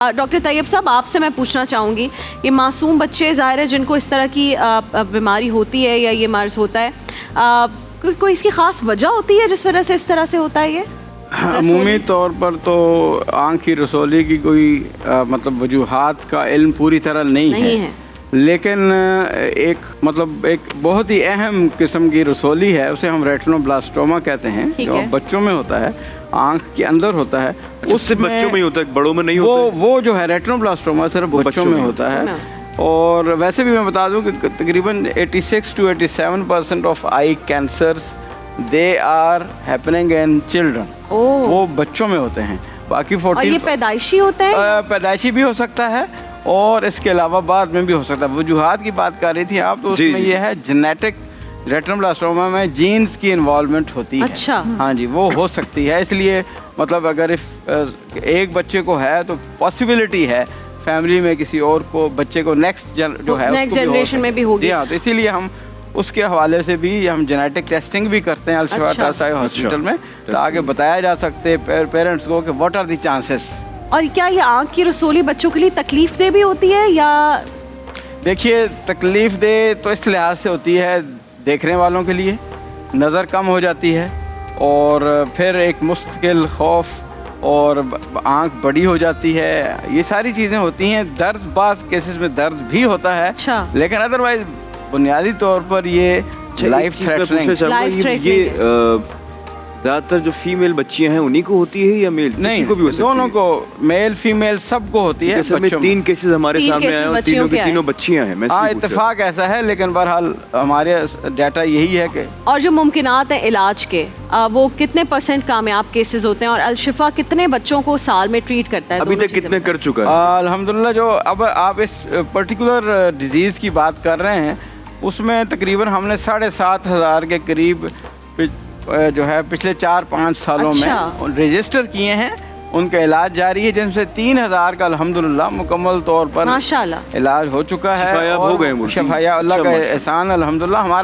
Doctor Tayyab साहब, आपसे मैं पूछना चाहूँगी, ये मासूम बच्चे ज़ाहिर है जिनको इस तरह की बीमारी होती है या ये मर्ज़ होता है, कोई इसकी ख़ास वजह होती है जिस वजह से इस तरह से होता है ये? अमूमी तौर पर तो आँख की रसौली की कोई मतलब वजूहात का इल्म पूरी तरह नहीं है। लेकिन एक बहुत ही अहम किस्म की रसौली है, उसे हम रेटिनोब्लास्टोमा कहते हैं, जो बच्चों में होता है, आँख के अंदर होता है। उससे बच्चों में ही होता है, बड़ों में नहीं होता। वो जो है रेटिनोब्लास्टोमा सिर्फ बच्चों में होता है। और वैसे भी मैं बता दूं कि तकरीबन 86 to 87% of eye cancers they are happening in children. वो बच्चों में होते हैं। बाकी 40 और ये पैदाइशी होता है? पैदाइशी भी हो सकता है और इसके अलावा बाद में भी हो सकता है। वजूहात की बात कर रही थी आप, तो उसमें ये है जेनेटिक रेटिनोब्लास्टोमा में जीन्स की इन्वॉल्वमेंट होती है। अच्छा। हाँ जी, वो हो सकती है। इसलिए मतलब अगर एक बच्चे को है तो पॉसिबिलिटी है फैमिली में किसी और को, बच्चे को नेक्स्ट जनरेशन में भी होगी। हाँ, तो इसीलिए हम उसके हवाले से भी हम जेनेटिक टेस्टिंग भी करते हैं अल-शिफा ट्रस्ट आई हॉस्पिटल में, ताकि बताया जा सकते पेरेंट्स को कि व्हाट आर द चांसेस। और क्या ये आँख की रसौली बच्चों के लिए तकलीफ दे भी होती है या? देखिए, तकलीफ दे तो इस लिहाज से होती है, देखने वालों के लिए नज़र कम हो जाती है और फिर एक मुस्तकिल खौफ और आँख बड़ी हो जाती है। ये सारी चीज़ें होती हैं। दर्द, बाज़ केसेस में दर्द भी होता है। अच्छा। लेकिन अदरवाइज बुनियादी तौर पर ये लाइफ थ्रेटनिंग। ज्यादातर जो फीमेल बच्चियां हैं उन्हीं को होती है या मेल? नहीं, को भी हो सकती है? दोनों को, मेल फीमेल सबको होती है। बच्चों में 3 केसेस हमारे सामने आए और तीनों के तीनों बच्चियां हैं। हाँ, इत्तेफाक ऐसा है, लेकिन बहरहाल हमारे डाटा यही है कि। और जो मुमकिनात है इलाज के, वो कितने % कामयाब केसेस होते हैं और अल-शिफा कितने बच्चों को साल में ट्रीट करता है? अभी तक कितने कर चुका है? अल्हम्दुलिल्लाह, जो अब आप इस पर्टिकुलर डिजीज की बात कर रहे हैं, उसमें तकरीबन हमने 7,500 के करीब जो है पिछले 4-5 सालों में रजिस्टर किए हैं। उनका इलाज जारी है, जिनसे 3,000 का अल्हम्दुलिल्लाह मुकम्मल तौर पर माशाअल्लाह इलाज हो चुका है। हो गए, शफाया, अल्लाह का एहसान अल्हम्दुलिल्लाह। हमारा